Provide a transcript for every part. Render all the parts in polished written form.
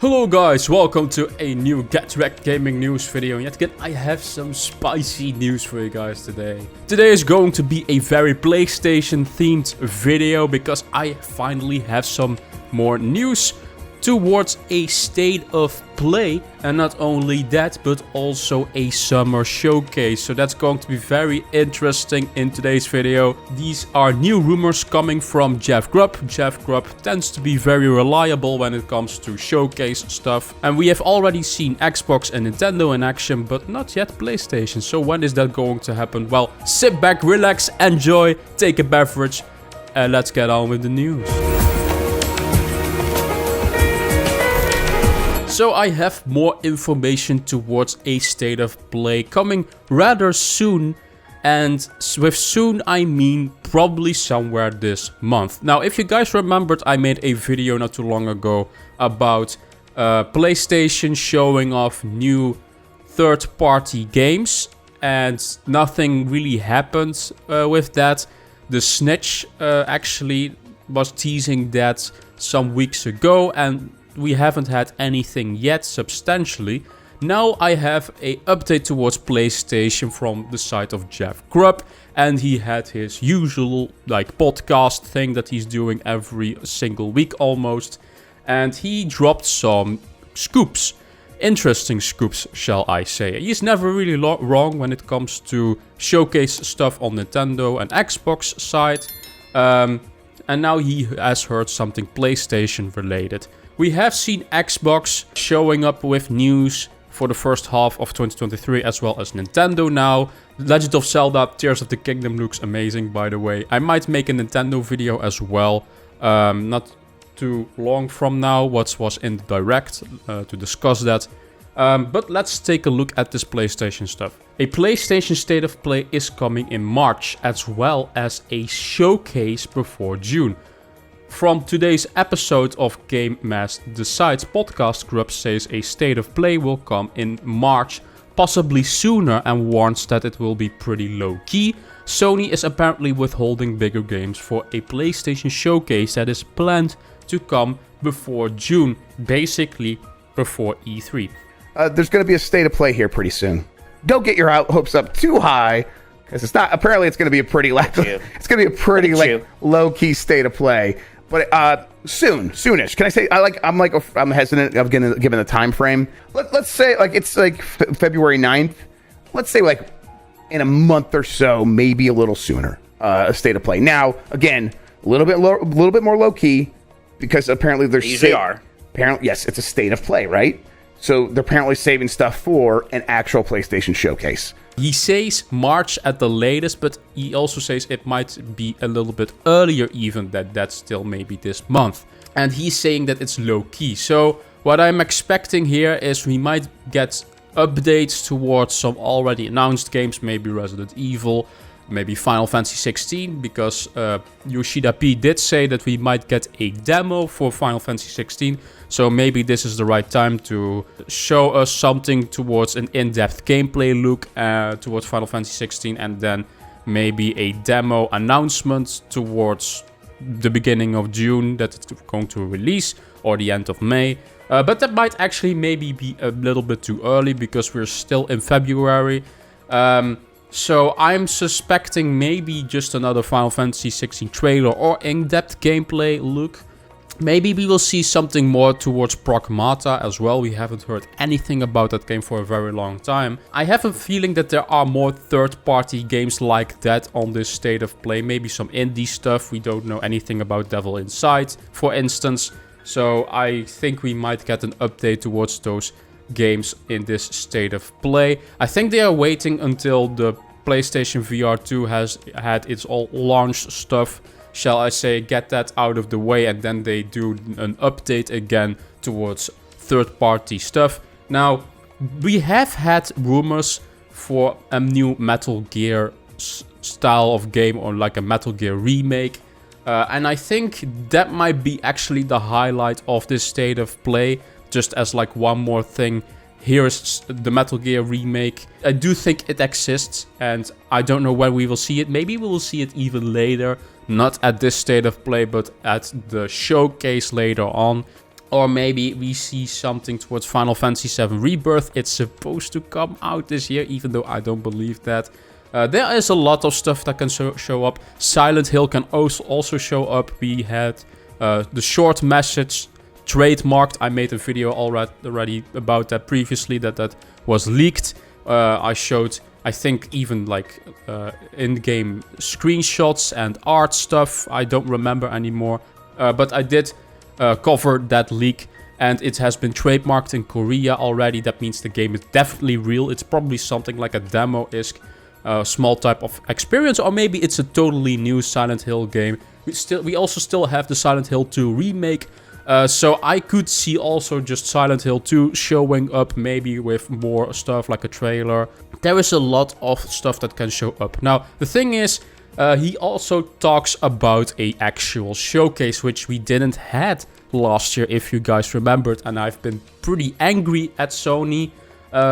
Hello guys, welcome to a new Get Rekt gaming news video. And yet again, I have some spicy news for you guys today. Today is going to be a very PlayStation themed video because I finally have some more news towards a state of play, and not only that but also a summer showcase. So that's going to be very interesting in today's video. These are new rumors coming from Jeff Grubb. Jeff Grubb tends to be very reliable when it comes to showcase stuff, and we have already seen Xbox and Nintendo in action, but not yet PlayStation. So when is that going to happen? Well, sit back, relax, enjoy, take a beverage, and let's get on with the news. So I have more information towards a state of play coming rather soon, and with soon I mean probably somewhere this month. Now, if you guys remembered, I made a video not too long ago about PlayStation showing off new third-party games, and nothing really happened with that. The Snitch actually was teasing that some weeks ago, and we haven't had anything yet substantially. Now I have a update towards PlayStation from the side of Jeff Grubb, and he had his usual podcast thing that he's doing every single week almost, and he dropped some scoops. Interesting scoops, shall I say. He's never really wrong when it comes to showcase stuff on Nintendo and Xbox side, and now he has heard something PlayStation related. We have seen Xbox showing up with news for the first half of 2023, as well as Nintendo now. Legend of Zelda Tears of the Kingdom looks amazing, by the way. I might make a Nintendo video as well, not too long from now, what was in the Direct, to discuss that. But let's take a look at this PlayStation stuff. A PlayStation State of Play is coming in March, as well as a showcase before June. From today's episode of Game Mass Decides podcast, Grubb says a state of play will come in March, possibly sooner, and warns that it will be pretty low-key. Sony is apparently withholding bigger games for a PlayStation showcase that is planned to come before June, basically before E3. There's going to be a state of play here pretty soon. Don't get your hopes up too high, because it's not. Apparently, it's going to be a pretty it's going to be a pretty low-key state of play. But soonish. Can I say I'm hesitant of giving a time frame. Let's say it's February 9th. Let's say in a month or so, maybe a little sooner. A state of play. Now, again, a little bit more low key, because apparently there's apparently, yes, it's a state of play, right? So they're apparently saving stuff for an actual PlayStation showcase. He says March at the latest, but he also says it might be a little bit earlier even, that's still maybe this month. And he's saying that it's low-key. So what I'm expecting here is we might get updates towards some already announced games, maybe Resident Evil, maybe Final Fantasy 16, because Yoshida P did say that we might get a demo for Final Fantasy 16. So maybe this is the right time to show us something towards an in-depth gameplay look towards Final Fantasy 16, and then maybe a demo announcement towards the beginning of June that it's going to release, or the end of May. But that might actually maybe be a little bit too early, because we're still in February. So I'm suspecting maybe just another Final Fantasy 16 trailer or in-depth gameplay look. Maybe we will see something more towards Pragmata as well. We haven't heard anything about that game for a very long time. I have a feeling that there are more third-party games like that on this state of play. Maybe some indie stuff. We don't know anything about Devil Inside, for instance. So I think we might get an update towards those games in this state of play. I think they are waiting until the PlayStation VR 2 has had its all launch stuff, shall I say, get that out of the way, and then they do an update again towards third-party stuff. Now, we have had rumors for a new Metal Gear style of game, or like a Metal Gear remake, and I think that might be actually the highlight of this state of play. Just as one more thing, here's the Metal Gear remake. I do think it exists, and I don't know when we will see it. Maybe we will see it even later, not at this state of play, but at the showcase later on. Or maybe we see something towards Final Fantasy VII Rebirth. It's supposed to come out this year, even though I don't believe that. There is a lot of stuff that can show up. Silent Hill can also show up. We had the short message trademarked. I made a video already about that previously, that was leaked. I showed, I think, even like in-game screenshots and art stuff. I don't remember anymore. But I did cover that leak, and it has been trademarked in Korea already. That means the game is definitely real. It's probably something like a demo-isk small type of experience, or maybe it's a totally new Silent Hill game. We also still have the Silent Hill 2 remake, so I could see also just Silent Hill 2 showing up, maybe with more stuff like a trailer. There is a lot of stuff that can show up. Now, the thing is, he also talks about a actual showcase, which we didn't had last year, if you guys remembered, and I've been pretty angry at Sony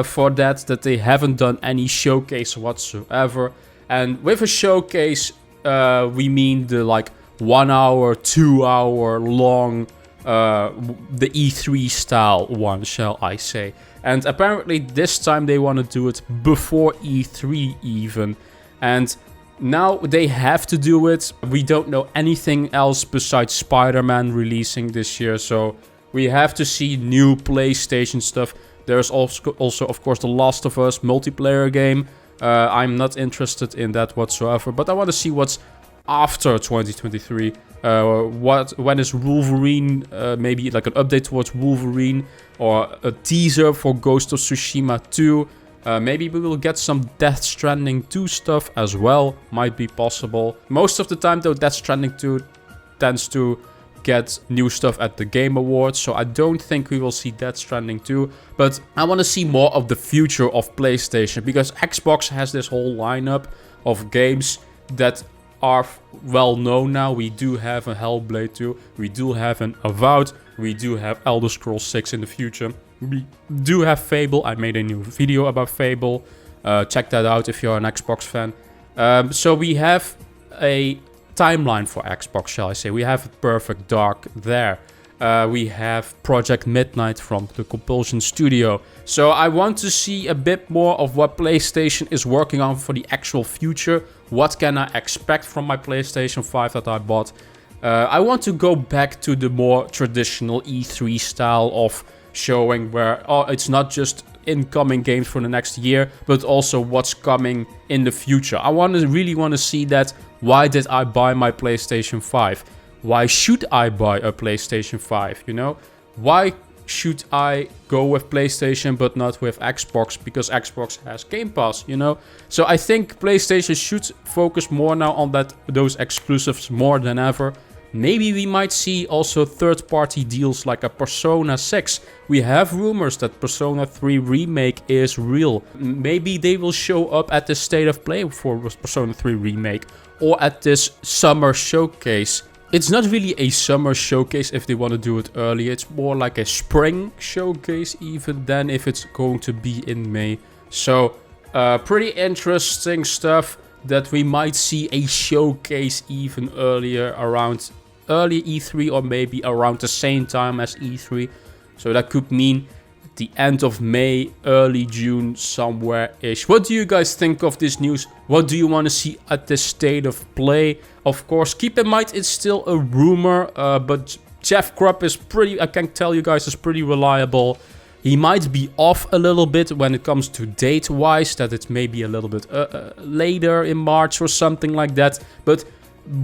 for that they haven't done any showcase whatsoever. And with a showcase, we mean the like 1 hour, 2 hour long, the E3 style one, shall I say. And apparently this time they want to do it before E3 even. And now they have to do it. We don't know anything else besides Spider-Man releasing this year, so we have to see new PlayStation stuff. There's also, of course, The Last of Us multiplayer game. I'm not interested in that whatsoever, but I want to see what's after 2023. When is Wolverine, maybe like an update towards Wolverine, or a teaser for Ghost of Tsushima 2. Maybe we will get some Death Stranding 2 stuff as well. Might be possible. Most of the time though, Death Stranding 2 tends to get new stuff at the Game Awards, so I don't think we will see Death Stranding 2. But I want to see more of the future of PlayStation, because Xbox has this whole lineup of games that are well known now. We do have a Hellblade 2, we do have an Avowed, we do have Elder Scrolls 6 in the future. We do have Fable. I made a new video about Fable. Check that out if you're an Xbox fan. So we have a timeline for Xbox, shall I say. We have Perfect Dark there. We have Project Midnight from the Compulsion Studio. So I want to see a bit more of what PlayStation is working on for the actual future. What can I expect from my PlayStation 5 that I bought? I want to go back to the more traditional E3 style of showing where it's not just incoming games for the next year, but also what's coming in the future. I really want to see that. Why did I buy my PlayStation 5? Why should I buy a PlayStation 5? You know, why should I go with PlayStation but not with Xbox? Because Xbox has Game Pass, you know. So I think PlayStation should focus more now on those exclusives more than ever. Maybe we might see also third-party deals like a Persona 6. We have rumors that Persona 3 Remake is real. Maybe they will show up at the State of Play for Persona 3 Remake, or at this summer showcase. It's not really a summer showcase if they want to do it early. It's more like a spring showcase even then, if it's going to be in May. So pretty interesting stuff that we might see a showcase even earlier, around early E3, or maybe around the same time as E3. So that could mean the end of May, early June, somewhere-ish. What do you guys think of this news? What do you want to see at the State of Play? Of course, keep in mind it's still a rumor, but Jeff Grubb is I can tell you guys, is pretty reliable. He might be off a little bit when it comes to date-wise, that it's maybe a little bit later in March or something like that. But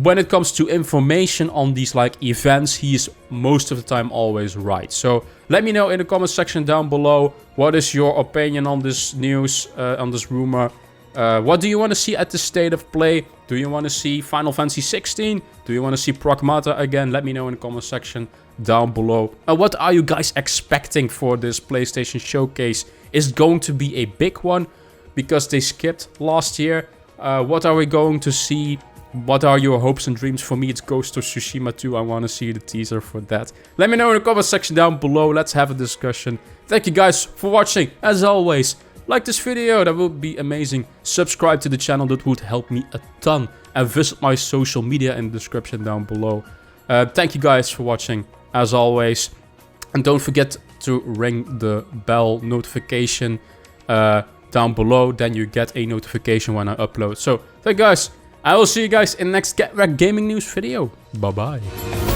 when it comes to information on these like events, he is most of the time always right. So let me know in the comment section down below, what is your opinion on this news, on this rumor? What do you want to see at the State of Play? Do you want to see Final Fantasy 16? Do you want to see Pragmata again? Let me know in the comment section down below. What are you guys expecting for this PlayStation showcase? Is it going to be a big one because they skipped last year? What are we going to see? What are your hopes and dreams? For me, it's Ghost of Tsushima 2. I want to see the teaser for that. Let me know in the comment section down below. Let's have a discussion. Thank you guys for watching. As always, like this video, that would be amazing. Subscribe to the channel, that would help me a ton. And visit my social media in the description down below. Thank you guys for watching. As always, And don't forget to ring the bell notification down below. Then you get a notification when I upload. So, thank you guys. I will see you guys in the next Get Rekt gaming news video. Bye-bye.